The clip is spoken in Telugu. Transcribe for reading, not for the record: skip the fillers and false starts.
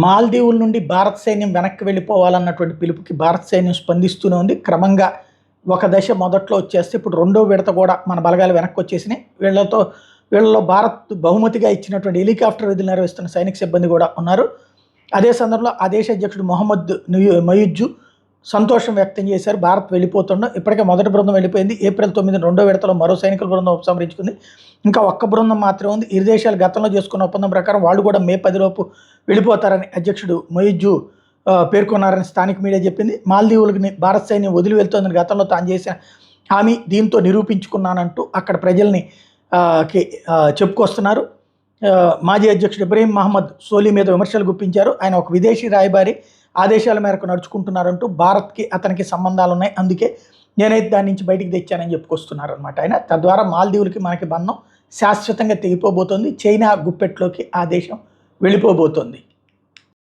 మాల్దీవుల నుండి భారత సైన్యం వెనక్కి వెళ్ళిపోవాలన్నటువంటి పిలుపుకి భారత సైన్యం స్పందిస్తూనే ఉంది. క్రమంగా ఒక దశ మొదట్లో వచ్చేస్తే ఇప్పుడు రెండో విడత కూడా మన బలగాలు వెనక్కి వచ్చేసినాయి. వీళ్ళలో భారత్ బహుమతిగా ఇచ్చినటువంటి హెలికాప్టర్ విధులు నిర్వహిస్తున్న సైనిక సిబ్బంది కూడా ఉన్నారు. అదే సందర్భంలో ఆ దేశ అధ్యక్షుడు మొహమ్మద్ మొయిజ్జు సంతోషం వ్యక్తం చేశారు. భారత్ వెళ్ళిపోతుండడం ఇప్పటికే మొదటి బృందం వెళ్ళిపోయింది. ఏప్రిల్ 9 రెండో విడతలో మరో సైనికుల బృందం ఉపసంహరించుకుంది. ఇంకా ఒక్క బృందం మాత్రమే ఉంది. ఇరు దేశాలు గతంలో చేసుకున్న ఒప్పందం ప్రకారం వాళ్ళు కూడా మే 10 లోపు వెళ్ళిపోతారని అధ్యక్షుడు మొయిజ్జు పేర్కొన్నారని స్థానిక మీడియా చెప్పింది. మాల్దీవులకి భారత సైన్యం వదిలి వెళ్తోందని గతంలో తాను చేసిన హామీ దీంతో నిరూపించుకున్నానంటూ అక్కడ ప్రజల్ని చెప్పుకొస్తున్నారు. మాజీ అధ్యక్షుడు ఇబ్రహీం మహమ్మద్ సోలీ మీద విమర్శలు గుప్పించారు. ఆయన ఒక విదేశీ రాయబారి ఆదేశాల మేరకు నడుచుకుంటున్నారంటూ భారత్కి అతనికి సంబంధాలు ఉన్నాయి, అందుకే నేనైతే దాని నుంచి బయటికి తెచ్చానని చెప్పుకొస్తున్నారు అనమాట ఆయన. తద్వారా మాల్దీవులకి మనకి బంధం శాశ్వతంగా తెగిపోబోతోంది. చైనా గుప్పెట్లోకి ఆ దేశం వెళ్ళిపోబోతోంది.